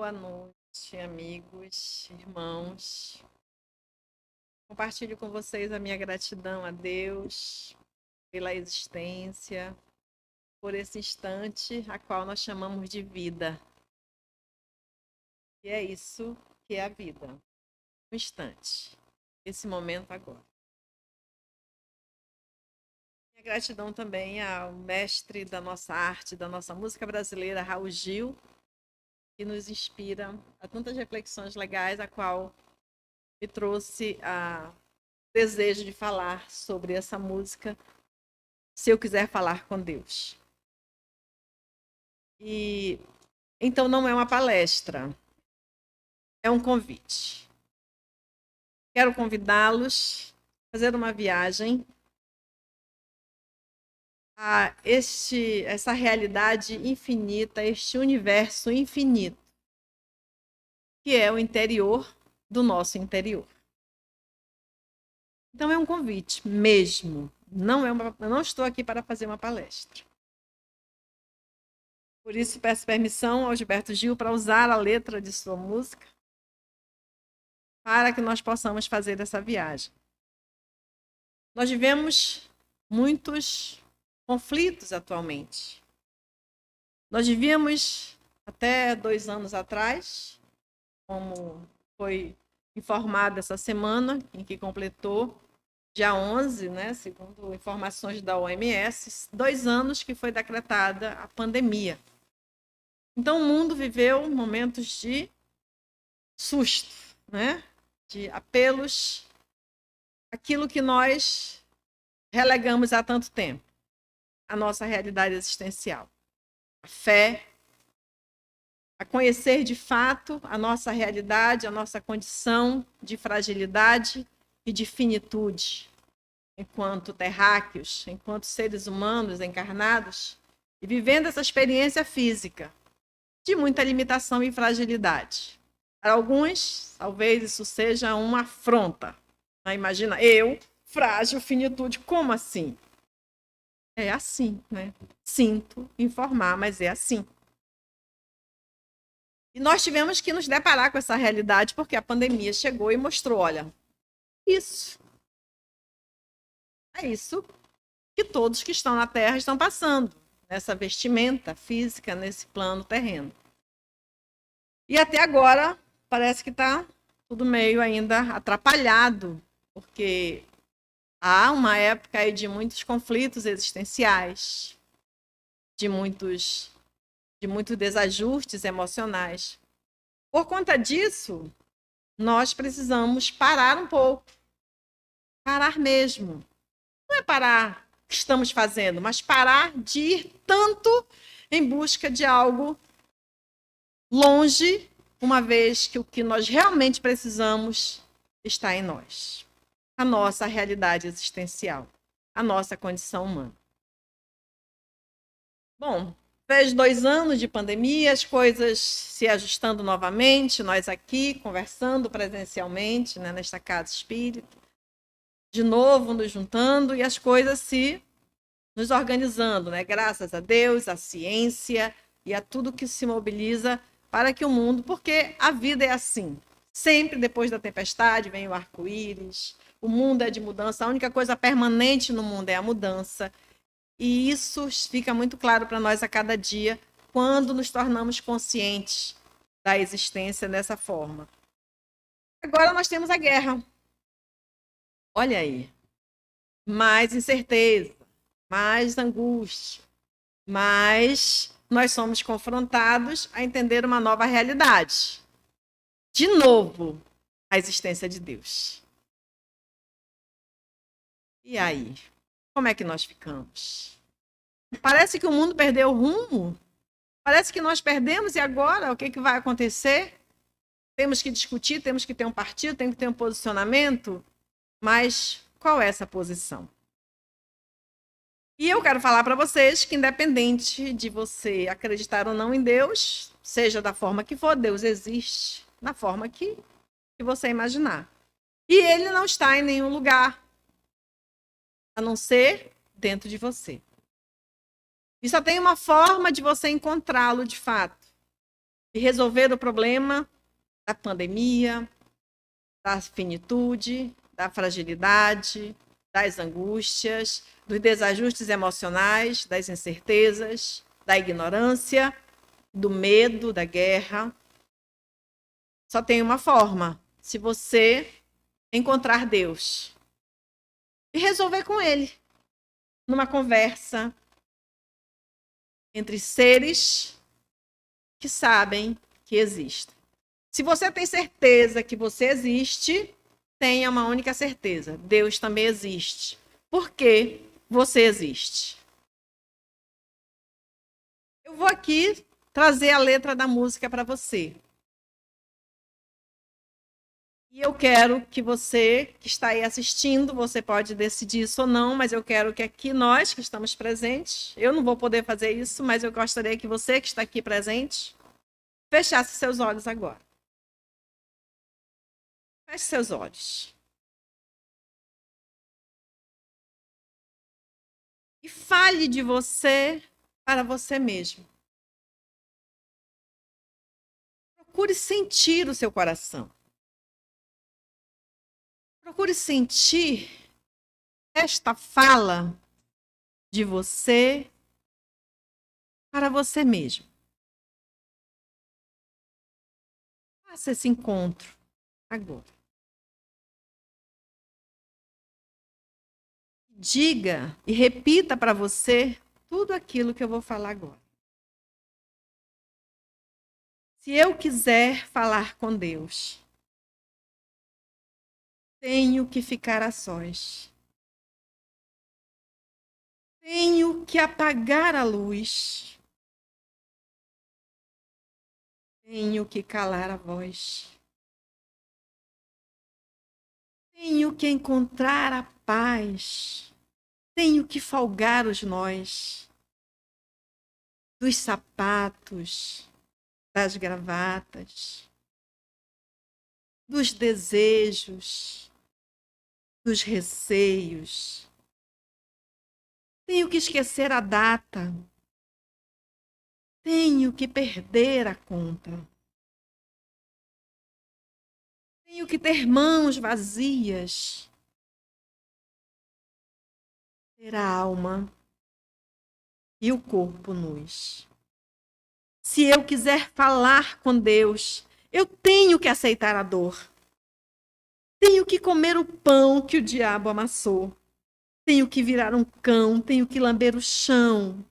Boa noite, amigos, irmãos. Compartilho com vocês a minha gratidão a Deus pela existência, por esse instante a qual nós chamamos de vida. E é isso que é a vida. Um instante. Esse momento agora. Minha gratidão também ao mestre da nossa arte, da nossa música brasileira, Raul Gil, que nos inspira a tantas reflexões legais, a qual me trouxe o desejo de falar sobre essa música, Se Eu Quiser Falar com Deus. E então não é uma palestra, é um convite. Quero convidá-los a fazer uma viagem a essa realidade infinita, este universo infinito, que é o interior do nosso interior. Então é um convite mesmo. Eu não estou aqui para fazer uma palestra. Por isso peço permissão ao Gilberto Gil para usar a letra de sua música para que nós possamos fazer essa viagem. Nós vivemos muitos conflitos atualmente. Nós vivíamos até 2 anos atrás, como foi informado essa semana, em que completou dia 11, né, segundo informações da OMS, 2 anos que foi decretada a pandemia. Então, o mundo viveu momentos de susto, né, de apelos àquilo que nós relegamos há tanto tempo, a nossa realidade existencial, a fé, a conhecer de fato a nossa realidade, a nossa condição de fragilidade e de finitude, enquanto terráqueos, enquanto seres humanos encarnados, e vivendo essa experiência física de muita limitação e fragilidade. Para alguns, talvez isso seja uma afronta. Imagina, eu, frágil, finitude, como assim? É assim, né? Sinto informar, mas é assim. E nós tivemos que nos deparar com essa realidade porque a pandemia chegou e mostrou, olha, isso. É isso que todos que estão na Terra estão passando, nessa vestimenta física, nesse plano terreno. E até agora parece que está tudo meio ainda atrapalhado, porque há uma época aí de muitos conflitos existenciais, de muitos desajustes emocionais. Por conta disso, nós precisamos parar um pouco. Parar mesmo. Não é parar o que estamos fazendo, mas parar de ir tanto em busca de algo longe, uma vez que o que nós realmente precisamos está em nós. A nossa realidade existencial, a nossa condição humana. Bom, fez 2 anos de pandemia, as coisas se ajustando novamente, nós aqui conversando presencialmente, né, nesta casa espírita, de novo nos juntando e as coisas nos organizando, né? Graças a Deus, à ciência e a tudo que se mobiliza para que o mundo, porque a vida é assim, sempre depois da tempestade vem o arco-íris, o mundo é de mudança, a única coisa permanente no mundo é a mudança, e isso fica muito claro para nós a cada dia, quando nos tornamos conscientes da existência dessa forma. Agora nós temos a guerra. Olha aí, mais incerteza, mais angústia, mas nós somos confrontados a entender uma nova realidade. De novo, a existência de Deus. E aí? Como é que nós ficamos? Parece que o mundo perdeu o rumo. Parece que nós perdemos e agora o que vai acontecer? Temos que discutir, temos que ter um partido, tem que ter um posicionamento. Mas qual é essa posição? E eu quero falar para vocês que, independente de você acreditar ou não em Deus, seja da forma que for, Deus existe na forma que você imaginar. E ele não está em nenhum lugar, a não ser dentro de você. E só tem uma forma de você encontrá-lo de fato. e resolver o problema da pandemia, da finitude, da fragilidade, das angústias, dos desajustes emocionais, das incertezas, da ignorância, do medo, da guerra. Só tem uma forma: se você encontrar Deus e resolver com Ele, numa conversa entre seres que sabem que existem. Se você tem certeza que você existe, tenha uma única certeza: Deus também existe. Por que você existe? Eu vou aqui trazer a letra da música para você. E eu quero que você, que está aí assistindo, você pode decidir isso ou não, mas eu quero que aqui nós, que estamos presentes, eu não vou poder fazer isso, mas eu gostaria que você, que está aqui presente, fechasse seus olhos agora. Feche seus olhos. E fale de você para você mesmo. Procure sentir o seu coração. Procure sentir esta fala de você para você mesmo. Faça esse encontro agora. Diga e repita para você tudo aquilo que eu vou falar agora. Se eu quiser falar com Deus, tenho que ficar a sós. Tenho que apagar a luz. Tenho que calar a voz. Tenho que encontrar a paz. Tenho que folgar os nós dos sapatos, das gravatas, dos desejos, dos receios. Tenho que esquecer a data. Tenho que perder a conta. Tenho que ter mãos vazias. Ter a alma e o corpo nus. Se eu quiser falar com Deus, eu tenho que aceitar a dor. Tenho que comer o pão que o diabo amassou. Tenho que virar um cão, tenho que lamber o chão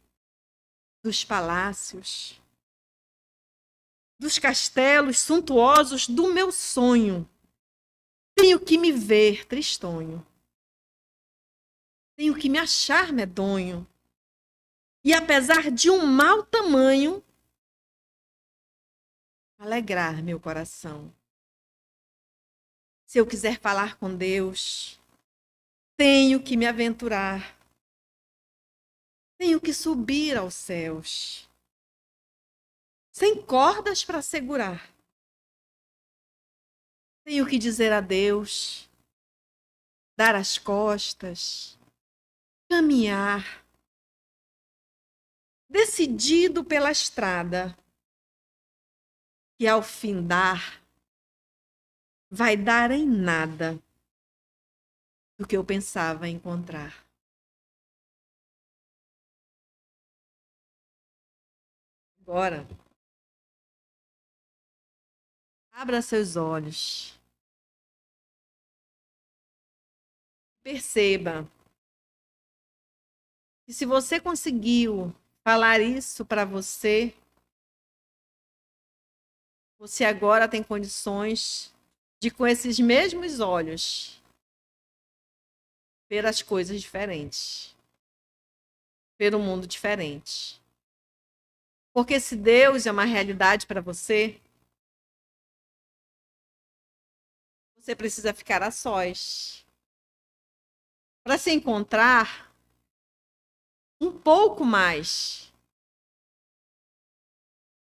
dos palácios, dos castelos suntuosos do meu sonho. Tenho que me ver tristonho. Tenho que me achar medonho. E apesar de um mau tamanho, alegrar meu coração. Se eu quiser falar com Deus, tenho que me aventurar. Tenho que subir aos céus, sem cordas para segurar. Tenho que dizer adeus, dar as costas, caminhar, decidido pela estrada, que ao findar vai dar em nada do que eu pensava encontrar. Agora, abra seus olhos. Perceba que se você conseguiu falar isso para você, você agora tem condições de, com esses mesmos olhos, ver as coisas diferentes, ver um mundo diferente. Porque se Deus é uma realidade para você, você precisa ficar a sós. Para se encontrar um pouco mais.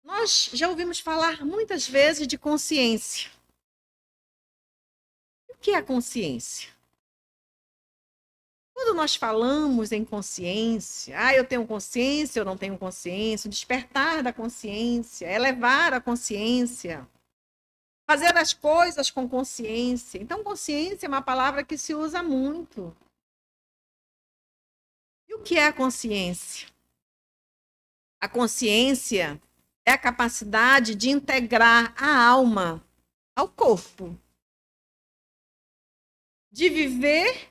Nós já ouvimos falar muitas vezes de consciência. O que é a consciência? Quando nós falamos em consciência, eu tenho consciência, eu não tenho consciência, o despertar da consciência, elevar a consciência, fazer as coisas com consciência. Então, consciência é uma palavra que se usa muito. E o que é a consciência? A consciência é a capacidade de integrar a alma ao corpo, de viver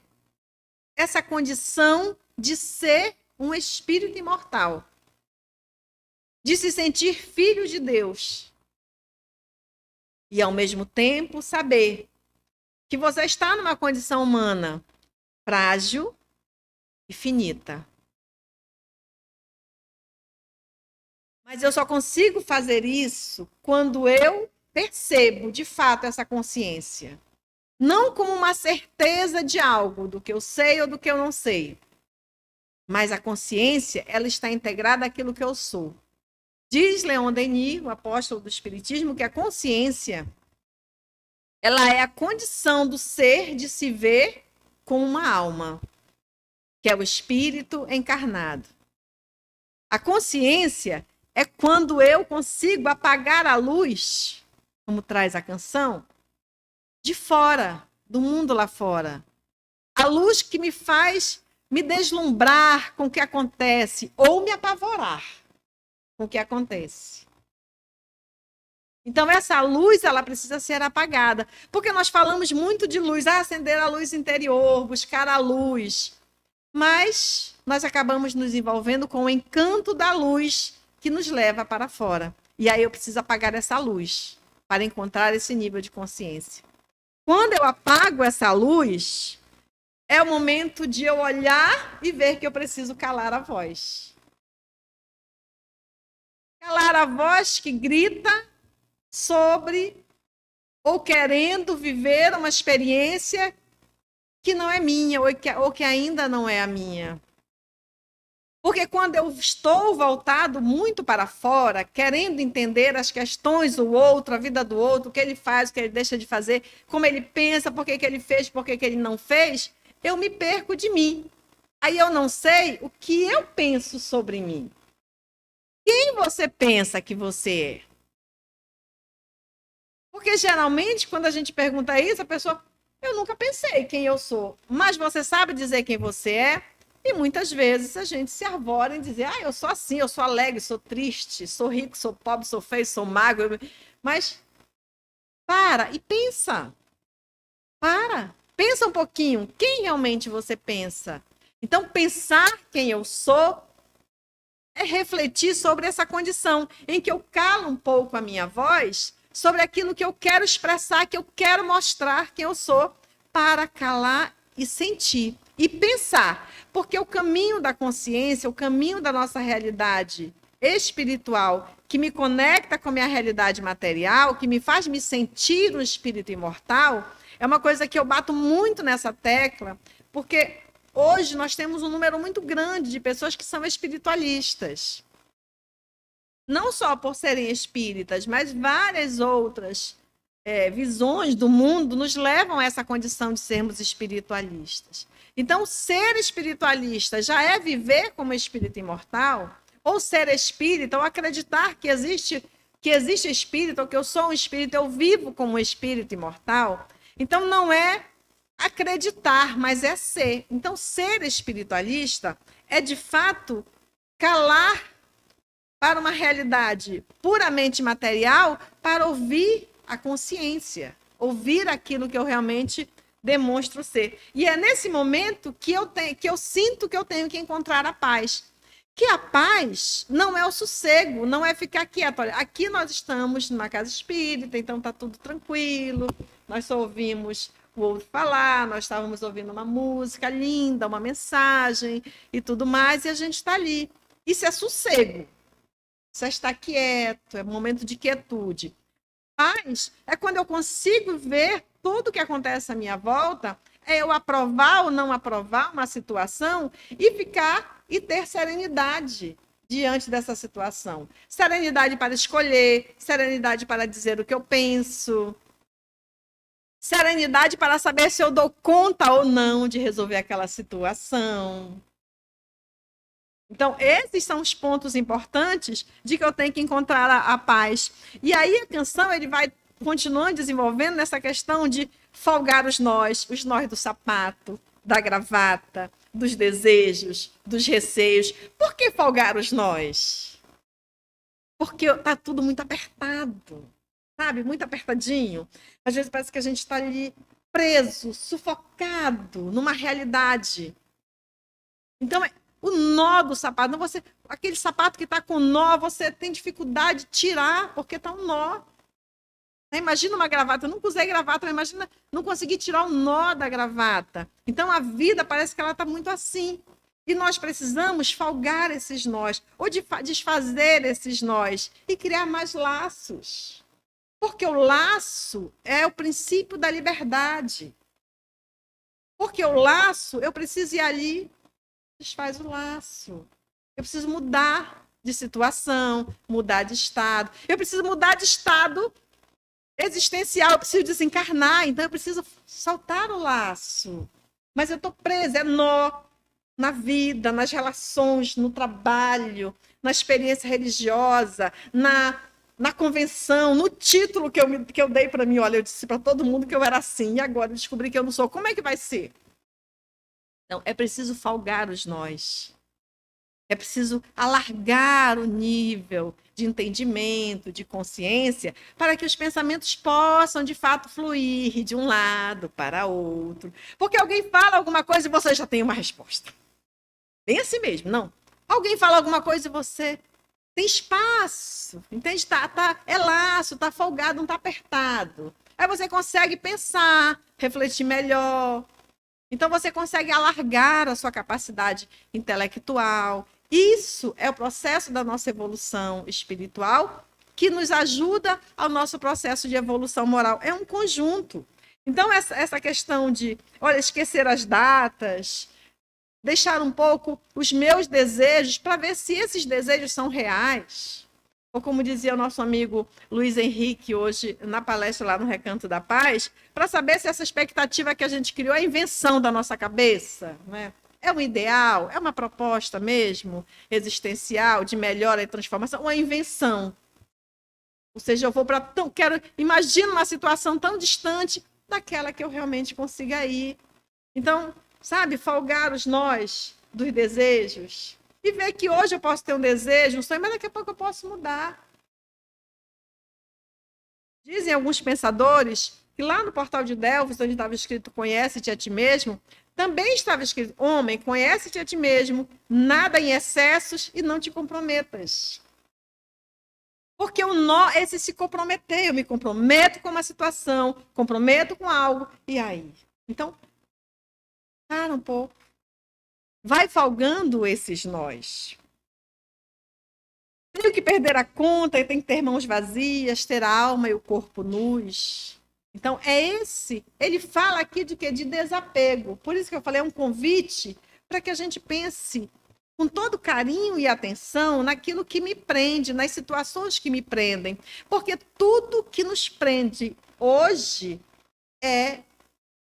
essa condição de ser um espírito imortal, de se sentir filho de Deus e, ao mesmo tempo, saber que você está numa condição humana frágil e finita. Mas eu só consigo fazer isso quando eu percebo, de fato, essa consciência. Não como uma certeza de algo, do que eu sei ou do que eu não sei. Mas a consciência, ela está integrada àquilo que eu sou. Diz Leon Denis, o apóstolo do Espiritismo, que a consciência, ela é a condição do ser de se ver com uma alma, que é o espírito encarnado. A consciência é quando eu consigo apagar a luz, como traz a canção, de fora, do mundo lá fora. A luz que me faz me deslumbrar com o que acontece ou me apavorar com o que acontece. Então, essa luz, ela precisa ser apagada. Porque nós falamos muito de luz, acender a luz interior, buscar a luz. Mas nós acabamos nos envolvendo com o encanto da luz que nos leva para fora. E aí eu preciso apagar essa luz para encontrar esse nível de consciência. Quando eu apago essa luz, é o momento de eu olhar e ver que eu preciso calar a voz. Calar a voz que grita sobre ou querendo viver uma experiência que não é minha ou que ainda não é a minha. Porque quando eu estou voltado muito para fora, querendo entender as questões do outro, a vida do outro, o que ele faz, o que ele deixa de fazer, como ele pensa, por que ele fez, por que ele não fez, eu me perco de mim. Aí eu não sei o que eu penso sobre mim. Quem você pensa que você é? Porque geralmente, quando a gente pergunta isso, a pessoa, eu nunca pensei quem eu sou. Mas você sabe dizer quem você é? E muitas vezes a gente se arvora em dizer, eu sou assim, eu sou alegre, sou triste, sou rico, sou pobre, sou feio, sou magro. Mas para e pensa. Pensa um pouquinho, quem realmente você pensa? Então, pensar quem eu sou é refletir sobre essa condição em que eu calo um pouco a minha voz sobre aquilo que eu quero expressar, que eu quero mostrar quem eu sou, para calar e sentir. E pensar, porque o caminho da consciência, o caminho da nossa realidade espiritual, que me conecta com a minha realidade material, que me faz me sentir um espírito imortal, é uma coisa que eu bato muito nessa tecla, porque hoje nós temos um número muito grande de pessoas que são espiritualistas. Não só por serem espíritas, mas várias outras visões do mundo nos levam a essa condição de sermos espiritualistas. Então, ser espiritualista já é viver como espírito imortal? Ou ser espírita, ou acreditar que existe espírito, ou que eu sou um espírito, eu vivo como um espírito imortal? Então, não é acreditar, mas é ser. Então, ser espiritualista é, de fato, calar para uma realidade puramente material para ouvir a consciência, ouvir aquilo que eu realmente demonstro ser. E é nesse momento que eu sinto que eu tenho que encontrar a paz. Que a paz não é o sossego, não é ficar quieto. Olha, aqui nós estamos numa casa espírita, então está tudo tranquilo, nós só ouvimos o outro falar, nós estávamos ouvindo uma música linda, uma mensagem e tudo mais, e a gente está ali. Isso é sossego. Isso é estar quieto, é um momento de quietude. Paz é quando eu consigo ver tudo que acontece à minha volta, é eu aprovar ou não aprovar uma situação e ficar e ter serenidade diante dessa situação. Serenidade para escolher, serenidade para dizer o que eu penso, serenidade para saber se eu dou conta ou não de resolver aquela situação. Então, esses são os pontos importantes de que eu tenho que encontrar a paz. E aí a canção ele vai continuando desenvolvendo nessa questão de folgar os nós do sapato, da gravata, dos desejos, dos receios. Por que folgar os nós? Porque está tudo muito apertado, sabe? Muito apertadinho. Às vezes parece que a gente está ali preso, sufocado numa realidade. Então, o nó do sapato, não você, aquele sapato que está com nó, você tem dificuldade de tirar, porque está um nó. Imagina uma gravata, eu nunca usei gravata, mas imagina não conseguir tirar o nó da gravata. Então, a vida parece que ela está muito assim. E nós precisamos folgar esses nós, ou desfazer esses nós, e criar mais laços. Porque o laço é o princípio da liberdade. Porque o laço, eu preciso ir ali, desfaz o laço. Eu preciso mudar de situação, mudar de estado. Eu preciso mudar de estado existencial, eu preciso desencarnar, então eu preciso soltar o laço. Mas eu estou presa, é nó na vida, nas relações, no trabalho, na experiência religiosa, na convenção, no título que eu dei para mim. Olha, eu disse para todo mundo que eu era assim, e agora eu descobri que eu não sou. Como é que vai ser? Então, é preciso folgar os nós. É preciso alargar o nível de entendimento, de consciência, para que os pensamentos possam, de fato, fluir de um lado para outro. Porque alguém fala alguma coisa e você já tem uma resposta. Bem assim mesmo, não? Alguém fala alguma coisa e você tem espaço, entende? É laço, está folgado, não está apertado. Aí você consegue pensar, refletir melhor. Então você consegue alargar a sua capacidade intelectual. Isso é o processo da nossa evolução espiritual que nos ajuda ao nosso processo de evolução moral. É um conjunto. Então, essa questão de, olha, esquecer as datas, deixar um pouco os meus desejos para ver se esses desejos são reais. Ou como dizia o nosso amigo Luiz Henrique hoje na palestra lá no Recanto da Paz, para saber se essa expectativa que a gente criou é invenção da nossa cabeça, né? É um ideal? É uma proposta mesmo existencial de melhora e transformação? Ou é invenção? Ou seja, eu vou para imagino uma situação tão distante daquela que eu realmente consiga ir. Então, sabe, folgar os nós dos desejos e ver que hoje eu posso ter um desejo, um sonho, mas daqui a pouco eu posso mudar. Dizem alguns pensadores que lá no portal de Delfos, onde estava escrito conhece-te a ti mesmo, também estava escrito, homem, conhece-te a ti mesmo, nada em excessos e não te comprometas. Porque o nó é esse se comprometer, eu me comprometo com uma situação, comprometo com algo, e aí? Então, para um pouco. Vai folgando esses nós. Tenho que perder a conta, eu tenho que ter mãos vazias, ter a alma e o corpo nus. Então, ele fala aqui de quê? De desapego. Por isso que eu falei, é um convite para que a gente pense com todo carinho e atenção naquilo que me prende, nas situações que me prendem. Porque tudo que nos prende hoje é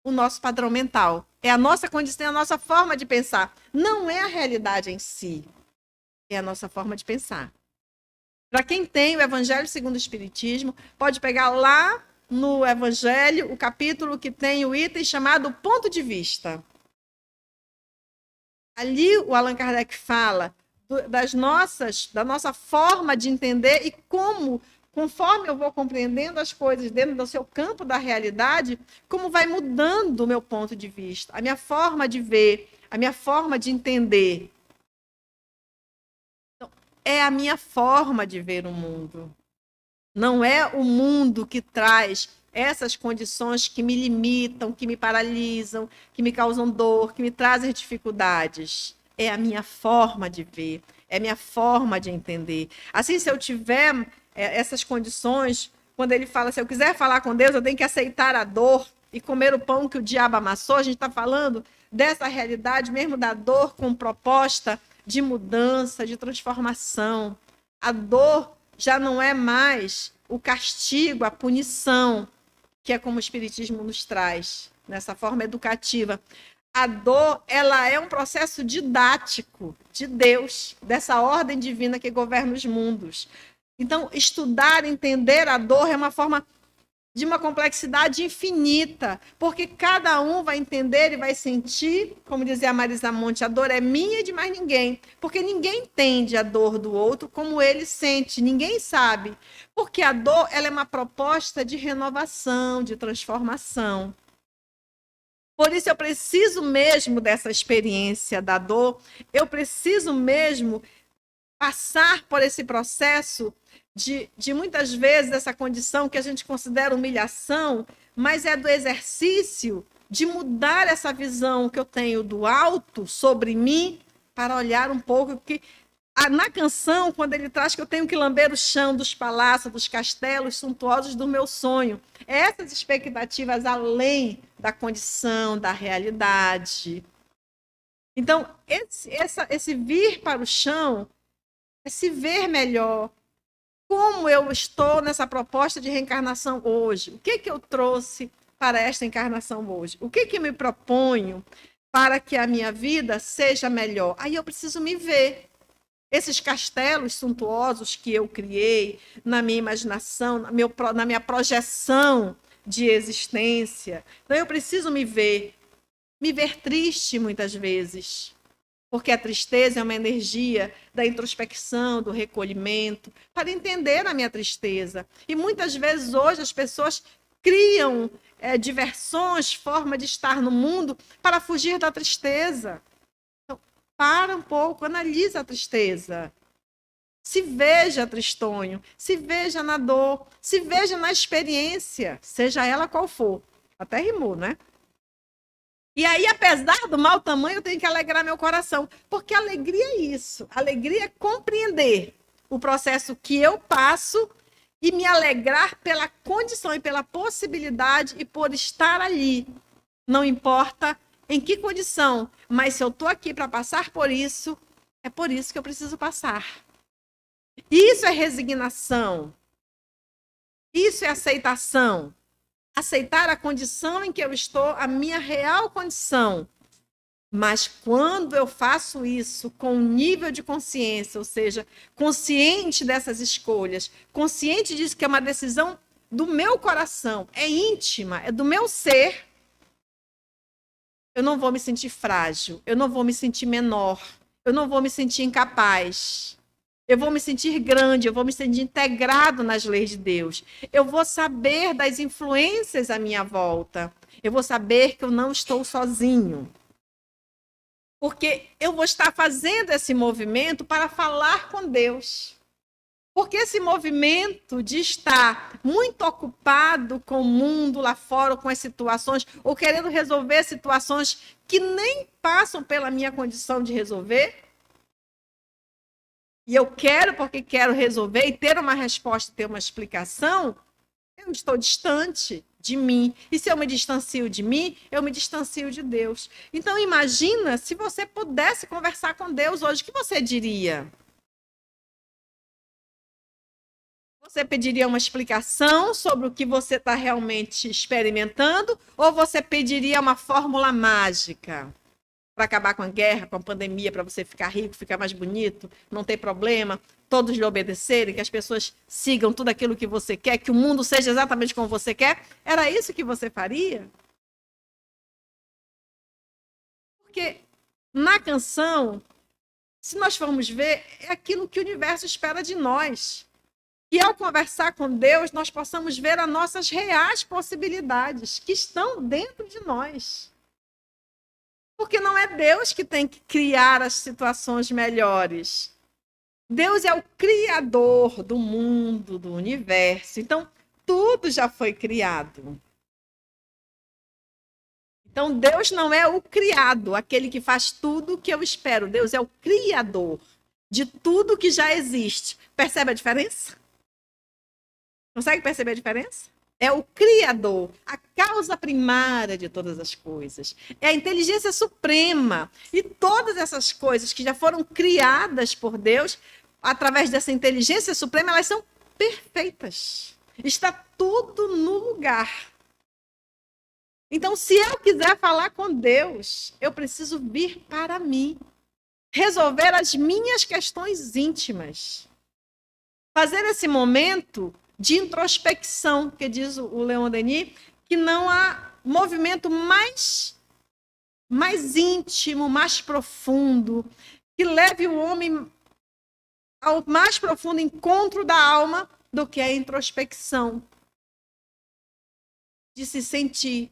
o nosso padrão mental. É a nossa condição, é a nossa forma de pensar. Não é a realidade em si. É a nossa forma de pensar. Para quem tem o Evangelho segundo o Espiritismo, pode pegar lá no Evangelho o capítulo que tem o item chamado ponto de vista. Ali o Allan Kardec fala da nossa forma de entender e como, conforme eu vou compreendendo as coisas dentro do seu campo da realidade, como vai mudando o meu ponto de vista, a minha forma de ver, a minha forma de entender. Então, é a minha forma de ver o mundo. Não é o mundo que traz essas condições que me limitam, que me paralisam, que me causam dor, que me trazem dificuldades. É a minha forma de ver, é a minha forma de entender. Assim, se eu tiver essas condições, quando ele fala, se eu quiser falar com Deus, eu tenho que aceitar a dor e comer o pão que o diabo amassou. A gente está falando dessa realidade mesmo da dor com proposta de mudança, de transformação. A dor já não é mais o castigo, a punição. que é como o Espiritismo nos traz, nessa forma educativa. A dor, ela é um processo didático de Deus, dessa ordem divina que governa os mundos. Então, estudar, entender a dor é uma forma de uma complexidade infinita, porque cada um vai entender e vai sentir, como dizia a Marisa Monte, a dor é minha e de mais ninguém, porque ninguém entende a dor do outro como ele sente, ninguém sabe, porque a dor ela é uma proposta de renovação, de transformação. Por isso eu preciso mesmo dessa experiência da dor, eu preciso mesmo passar por esse processo de muitas vezes essa condição que a gente considera humilhação, mas é do exercício de mudar essa visão que eu tenho do alto sobre mim para olhar um pouco que na canção, quando ele traz que eu tenho que lamber o chão dos palácios, dos castelos suntuosos do meu sonho, essas expectativas além da condição, da realidade. Então, esse vir para o chão é se ver melhor. Como eu estou nessa proposta de reencarnação hoje? O que eu trouxe para esta encarnação hoje? O que me proponho para que a minha vida seja melhor? Aí eu preciso me ver. Esses castelos suntuosos que eu criei na minha imaginação, na minha projeção de existência. Então eu preciso me ver triste muitas vezes. Porque a tristeza é uma energia da introspecção, do recolhimento, para entender a minha tristeza. E muitas vezes hoje as pessoas criam diversões, forma de estar no mundo para fugir da tristeza. Então, para um pouco, analisa a tristeza. Se veja tristonho, se veja na dor, se veja na experiência, seja ela qual for. Até rimou, né? E aí, apesar do mau tamanho, eu tenho que alegrar meu coração. Porque alegria é isso. Alegria é compreender o processo que eu passo e me alegrar pela condição e pela possibilidade e por estar ali. Não importa em que condição, mas se eu estou aqui para passar por isso, é por isso que eu preciso passar. Isso é resignação. Isso é aceitação. Aceitar a condição em que eu estou, a minha real condição. Mas quando eu faço isso com um nível de consciência, ou seja, consciente dessas escolhas, consciente disso que é uma decisão do meu coração, é íntima, é do meu ser, eu não vou me sentir frágil, eu não vou me sentir menor, eu não vou me sentir incapaz. Eu vou me sentir grande, eu vou me sentir integrado nas leis de Deus. Eu vou saber das influências à minha volta. Eu vou saber que eu não estou sozinho. Porque eu vou estar fazendo esse movimento para falar com Deus. Porque esse movimento de estar muito ocupado com o mundo lá fora, com as situações, ou querendo resolver situações que nem passam pela minha condição de resolver, e eu quero porque quero resolver e ter uma resposta, ter uma explicação, eu estou distante de mim. E se eu me distancio de mim, eu me distancio de Deus. Então, imagina se você pudesse conversar com Deus hoje, o que você diria? Você pediria uma explicação sobre o que você está realmente experimentando ou você pediria uma fórmula mágica? Para acabar com a guerra, com a pandemia, para você ficar rico, ficar mais bonito, não ter problema, todos lhe obedecerem, que as pessoas sigam tudo aquilo que você quer, que o mundo seja exatamente como você quer, era isso que você faria? Porque na canção, se nós formos ver, é aquilo que o universo espera de nós. E ao conversar com Deus, nós possamos ver as nossas reais possibilidades que estão dentro de nós. Porque não é Deus que tem que criar as situações melhores. Deus é o criador do mundo, do universo. Então, tudo já foi criado. Então, Deus não é o criado, aquele que faz tudo o que eu espero. Deus é o criador de tudo que já existe. Percebe a diferença? Consegue perceber a diferença? É o Criador, a causa primária de todas as coisas. É a inteligência suprema. E todas essas coisas que já foram criadas por Deus, através dessa inteligência suprema, elas são perfeitas. Está tudo no lugar. Então, se eu quiser falar com Deus, eu preciso vir para mim, resolver as minhas questões íntimas. Fazer esse momento de introspecção, que diz o Leon Denis, que não há movimento mais íntimo, mais profundo, que leve o homem ao mais profundo encontro da alma do que a introspecção. De se sentir,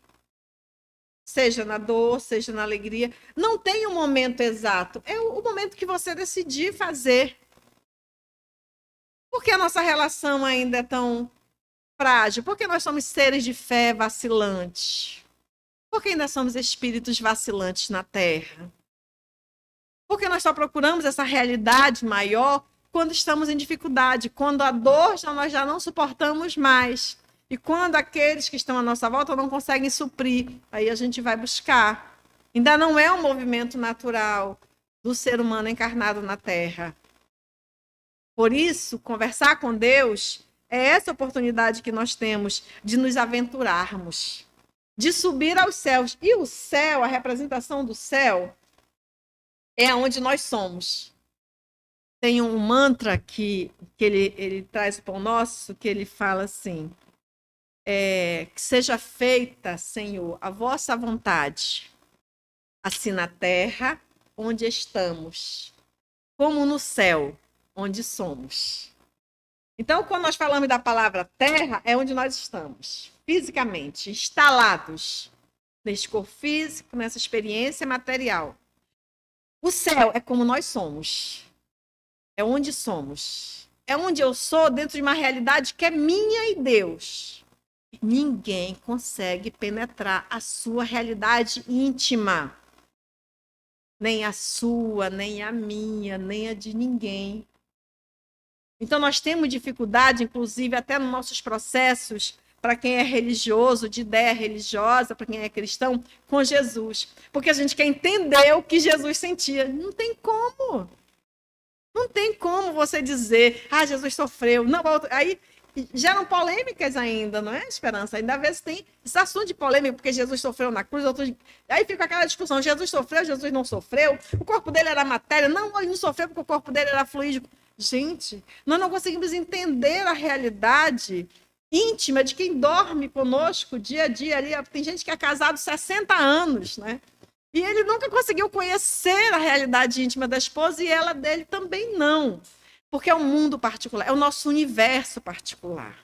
seja na dor, seja na alegria. Não tem um momento exato, é o momento que você decidir fazer. Por que a nossa relação ainda é tão frágil? Porque nós somos seres de fé vacilantes. Porque ainda somos espíritos vacilantes na Terra. Porque nós só procuramos essa realidade maior quando estamos em dificuldade, quando a dor nós já não suportamos mais. E quando aqueles que estão à nossa volta não conseguem suprir, aí a gente vai buscar. Ainda não é um movimento natural do ser humano encarnado na Terra. Por isso, conversar com Deus é essa oportunidade que nós temos de nos aventurarmos, de subir aos céus. E o céu, a representação do céu, é onde nós somos. Tem um mantra que ele traz para o nosso, que ele fala assim, que seja feita, Senhor, a vossa vontade, assim na terra, onde estamos, como no céu, onde somos. Então, quando nós falamos da palavra terra, é onde nós estamos, fisicamente, instalados neste corpo físico, nessa experiência material. O céu é como nós somos. É onde somos. É onde eu sou dentro de uma realidade que é minha e Deus. Ninguém consegue penetrar a sua realidade íntima. Nem a sua, nem a minha, nem a de ninguém. Então, nós temos dificuldade, inclusive, até nos nossos processos, para quem é religioso, de ideia religiosa, para quem é cristão, com Jesus. Porque a gente quer entender o que Jesus sentia. Não tem como. Não tem como você dizer, Jesus sofreu. Não, aí geram polêmicas ainda, não é, Esperança? Ainda às vezes tem esse assunto de polêmica, porque Jesus sofreu na cruz, aí fica aquela discussão, Jesus sofreu, Jesus não sofreu, o corpo dele era matéria, não, ele não sofreu porque o corpo dele era fluídico. Gente, nós não conseguimos entender a realidade íntima de quem dorme conosco dia a dia ali. Tem gente que é casado 60 anos, né? E ele nunca conseguiu conhecer a realidade íntima da esposa e ela dele também não. Porque é um mundo particular, é o nosso universo particular.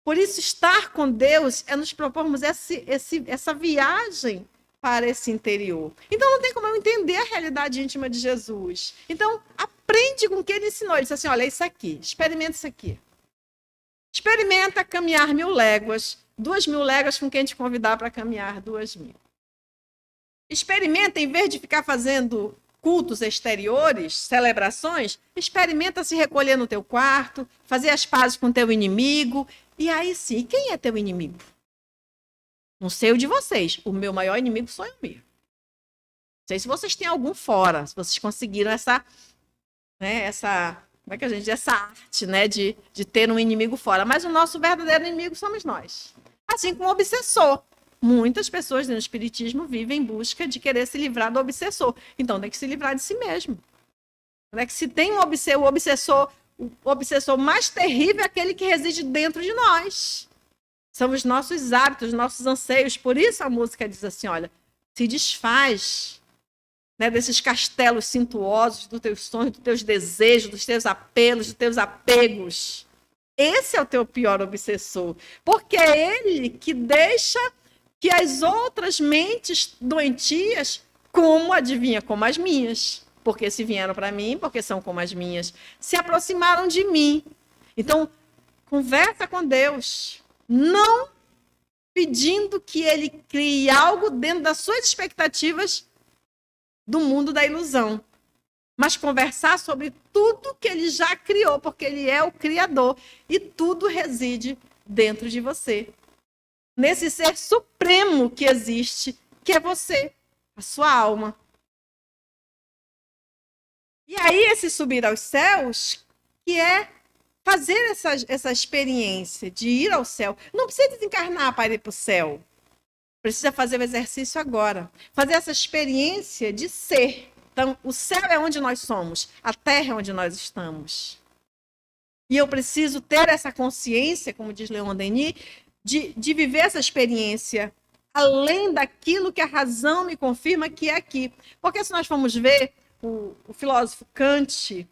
Por isso, estar com Deus é nos propormos essa viagem para esse interior. Então, não tem como eu entender a realidade íntima de Jesus. Então, aprende com o que ele ensinou. Ele disse assim, olha, isso aqui, experimenta isso aqui. Experimenta caminhar 1000 léguas, 2000 léguas com quem te convidar para caminhar 2000. Experimenta, em vez de ficar fazendo cultos exteriores, celebrações, experimenta se recolher no teu quarto, fazer as pazes com teu inimigo. E aí sim, quem é teu inimigo? Não sei o de vocês, o meu maior inimigo sou eu mesmo. Não sei se vocês têm algum fora, se vocês conseguiram essa como é que a gente diz? Essa arte, né, de ter um inimigo fora. Mas o nosso verdadeiro inimigo somos nós. Assim como o obsessor. Muitas pessoas no espiritismo vivem em busca de querer se livrar do obsessor. Então, tem que se livrar de si mesmo. É que se tem o obsessor mais terrível é aquele que reside dentro de nós. São os nossos hábitos, nossos anseios. Por isso a música diz assim, olha, se desfaz, né, desses castelos cintuosos, dos teus sonhos, dos teus desejos, dos teus apelos, dos teus apegos. Esse é o teu pior obsessor. Porque é ele que deixa que as outras mentes doentias, como adivinha, como as minhas, porque se vieram para mim, porque são como as minhas, se aproximaram de mim. Então, conversa com Deus, não pedindo que ele crie algo dentro das suas expectativas do mundo da ilusão, mas conversar sobre tudo que ele já criou, porque ele é o Criador, e tudo reside dentro de você. Nesse ser supremo que existe, que é você, a sua alma. E aí, esse subir aos céus, que é fazer essa experiência de ir ao céu. Não precisa desencarnar para ir para o céu. Precisa fazer o exercício agora. Fazer essa experiência de ser. Então, o céu é onde nós somos, a terra é onde nós estamos. E eu preciso ter essa consciência, como diz Leon Denis, de viver essa experiência além daquilo que a razão me confirma que é aqui. Porque se nós formos ver, o filósofo Kant,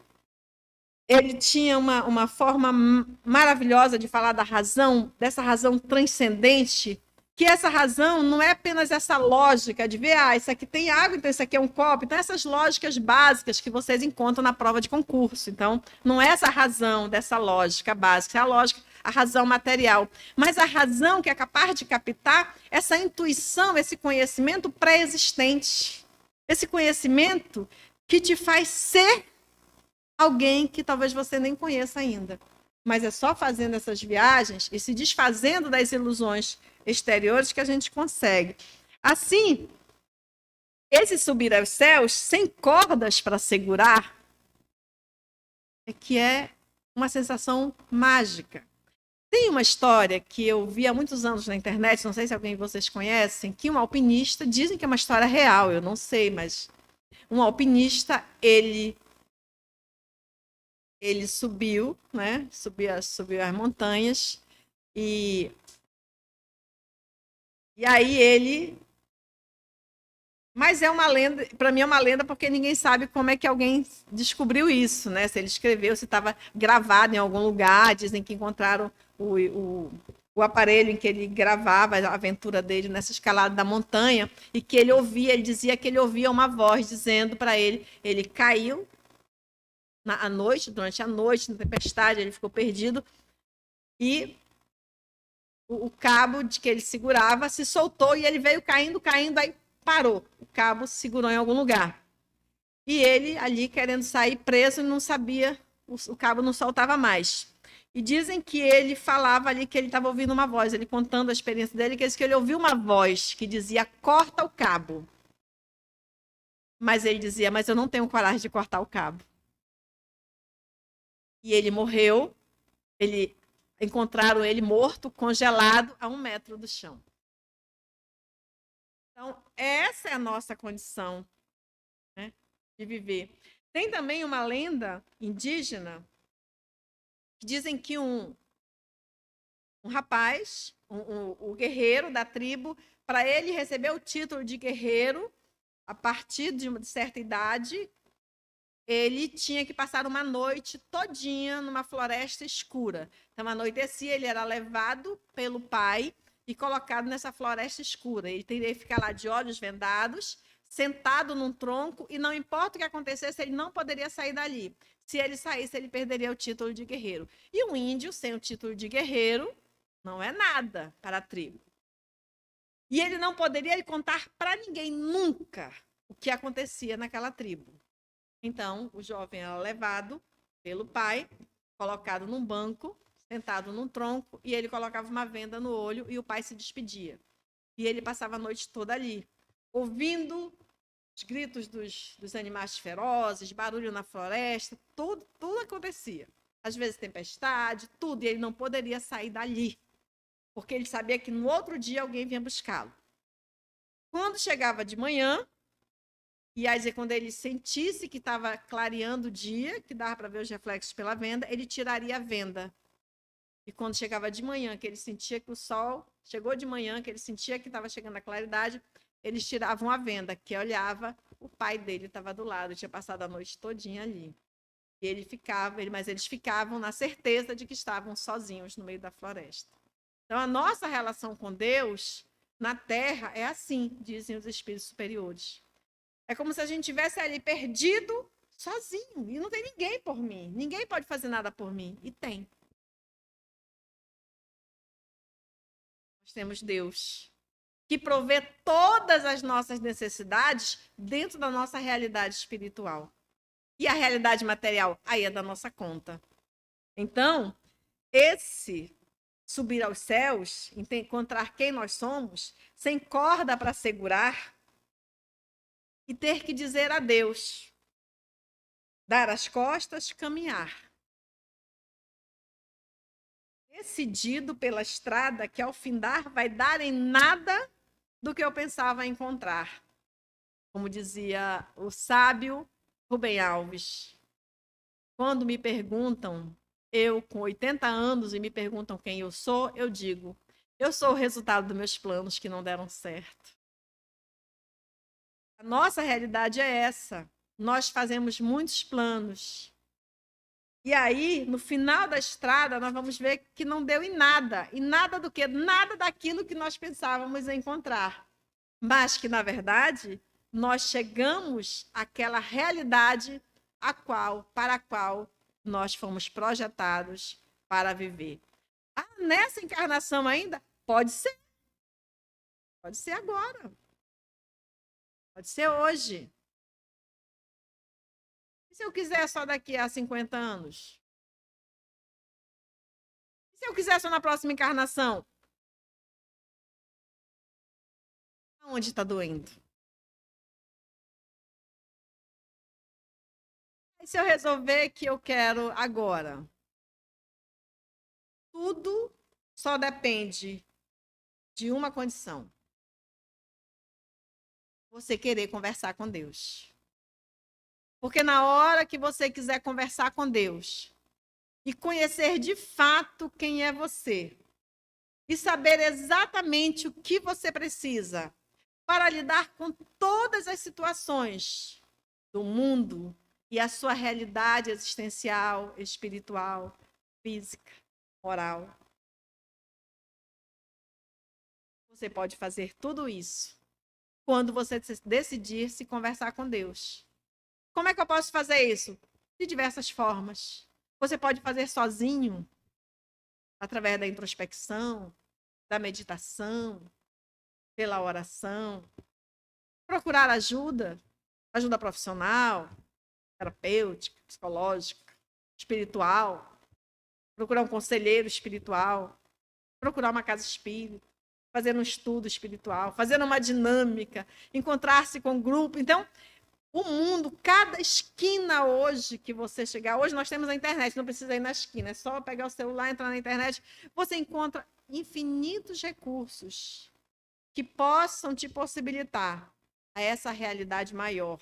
ele tinha uma forma maravilhosa de falar da razão, dessa razão transcendente, que essa razão não é apenas essa lógica de ver, isso aqui tem água, então isso aqui é um copo. Então, essas lógicas básicas que vocês encontram na prova de concurso. Então, não é essa razão dessa lógica básica, é a lógica, a razão material. Mas a razão que é capaz de captar essa intuição, esse conhecimento pré-existente. Esse conhecimento que te faz ser alguém que talvez você nem conheça ainda. Mas é só fazendo essas viagens e se desfazendo das ilusões exteriores que a gente consegue. Assim, esse subir aos céus, sem cordas para segurar, é uma sensação mágica. Tem uma história que eu vi há muitos anos na internet, não sei se alguém de vocês conhecem, que um alpinista, dizem que é uma história real, eu não sei, mas um alpinista, ele subiu, né? Subiu as montanhas e aí ele... Mas é uma lenda, para mim é uma lenda porque ninguém sabe como é que alguém descobriu isso, né? Se ele escreveu, se estava gravado em algum lugar, dizem que encontraram o aparelho em que ele gravava a aventura dele nessa escalada da montanha e que ele ouvia, ele dizia que ele ouvia uma voz dizendo para ele caiu durante a noite, na tempestade, ele ficou perdido e o cabo de que ele segurava se soltou e ele veio caindo, aí parou. O cabo segurou em algum lugar. E ele ali querendo sair preso e não sabia, o cabo não soltava mais. E dizem que ele falava ali que ele estava ouvindo uma voz, ele contando a experiência dele, que ele ouviu uma voz que dizia, corta o cabo. Mas ele dizia, mas eu não tenho coragem de cortar o cabo. E ele morreu, encontraram ele morto, congelado, a 1 metro do chão. Então, essa é a nossa condição, né, de viver. Tem também uma lenda indígena que dizem que um rapaz, o guerreiro da tribo, para ele receber o título de guerreiro, a partir de uma certa idade, ele tinha que passar uma noite todinha numa floresta escura. Então, anoitecia, ele era levado pelo pai e colocado nessa floresta escura. Ele teria que ficar lá de olhos vendados, sentado num tronco, e não importa o que acontecesse, ele não poderia sair dali. Se ele saísse, ele perderia o título de guerreiro. E um índio sem o título de guerreiro não é nada para a tribo. E ele não poderia contar para ninguém nunca o que acontecia naquela tribo. Então, o jovem era levado pelo pai, colocado num banco, sentado num tronco, e ele colocava uma venda no olho e o pai se despedia. E ele passava a noite toda ali, ouvindo os gritos dos animais ferozes, barulho na floresta, tudo acontecia. Às vezes tempestade, tudo, e ele não poderia sair dali, porque ele sabia que no outro dia alguém vinha buscá-lo. Quando chegava de manhã, e aí, quando ele sentisse que estava clareando o dia, que dava para ver os reflexos pela venda, ele tiraria a venda. E quando chegava de manhã, que ele sentia que o sol chegou de manhã, que ele sentia que estava chegando a claridade, eles tiravam a venda, que olhava, o pai dele estava do lado, tinha passado a noite todinha ali. E mas eles ficavam na certeza de que estavam sozinhos no meio da floresta. Então, a nossa relação com Deus na Terra é assim, dizem os espíritos superiores. É como se a gente estivesse ali perdido, sozinho. E não tem ninguém por mim. Ninguém pode fazer nada por mim. E tem. Nós temos Deus, que provê todas as nossas necessidades dentro da nossa realidade espiritual. E a realidade material, aí é da nossa conta. Então, esse subir aos céus, encontrar quem nós somos, sem corda para segurar, e ter que dizer adeus, dar as costas, caminhar. Decidido pela estrada que ao findar vai dar em nada do que eu pensava encontrar. Como dizia o sábio Rubem Alves. Quando me perguntam, eu com 80 anos, e me perguntam quem eu sou, eu digo, eu sou o resultado dos meus planos que não deram certo. A nossa realidade é essa. Nós fazemos muitos planos. E aí, no final da estrada, nós vamos ver que não deu em nada. E nada do quê? Nada daquilo que nós pensávamos encontrar. Mas que, na verdade, nós chegamos àquela realidade para a qual nós fomos projetados para viver. Ah, nessa encarnação ainda? Pode ser. Pode ser agora. Pode ser hoje. E se eu quiser só daqui a 50 anos? E se eu quiser só na próxima encarnação? Onde está doendo? E se eu resolver que eu quero agora? Tudo só depende de uma condição. Você querer conversar com Deus. Porque na hora que você quiser conversar com Deus e conhecer de fato quem é você e saber exatamente o que você precisa para lidar com todas as situações do mundo e a sua realidade existencial, espiritual, física, moral. Você pode fazer tudo isso quando você decidir se conversar com Deus. Como é que eu posso fazer isso? De diversas formas. Você pode fazer sozinho, através da introspecção, da meditação, pela oração. Procurar ajuda, ajuda profissional, terapêutica, psicológica, espiritual. Procurar um conselheiro espiritual. Procurar uma casa espírita. Fazer um estudo espiritual. Fazer uma dinâmica. Encontrar-se com um grupo. Então, o mundo, cada esquina hoje que você chegar, hoje nós temos a internet, não precisa ir na esquina, é só pegar o celular, entrar na internet, você encontra infinitos recursos que possam te possibilitar a essa realidade maior,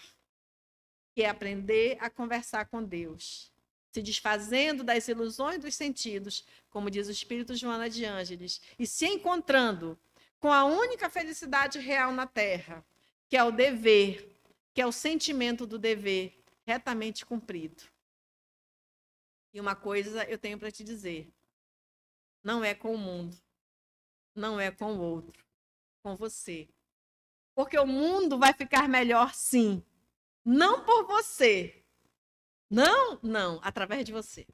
que é aprender a conversar com Deus, se desfazendo das ilusões dos sentidos, como diz o Espírito Joana de Ângeles, e se encontrando com a única felicidade real na Terra, que é o dever, que é o sentimento do dever retamente cumprido. E uma coisa eu tenho para te dizer: não é com o mundo, não é com o outro, com você. Porque o mundo vai ficar melhor, sim. Não por você. Não, através de você.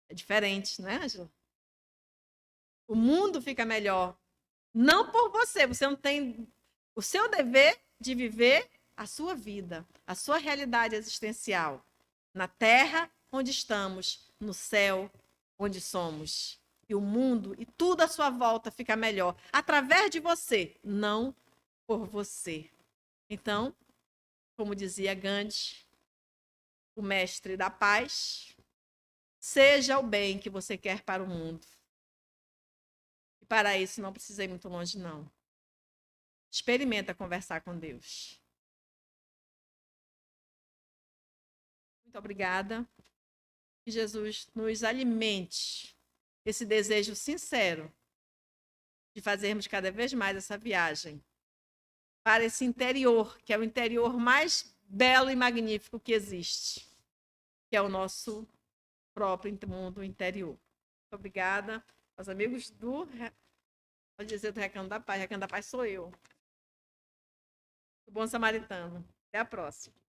É diferente, né, Ângela? O mundo fica melhor. Não por você. Você não tem o seu dever de viver a sua vida, a sua realidade existencial. Na terra onde estamos, no céu onde somos. E o mundo e tudo à sua volta fica melhor através de você, não por você. Então, como dizia Gandhi, o mestre da paz, seja o bem que você quer para o mundo. E para isso não precisa ir muito longe, não. Experimenta conversar com Deus. Muito obrigada. Que Jesus nos alimente esse desejo sincero de fazermos cada vez mais essa viagem para esse interior, que é o interior mais belo e magnífico que existe, que é o nosso próprio mundo interior. Muito obrigada aos amigos do, pode dizer, do Recanto da Paz. Recanto da Paz sou eu. O Bom Samaritano. Até a próxima.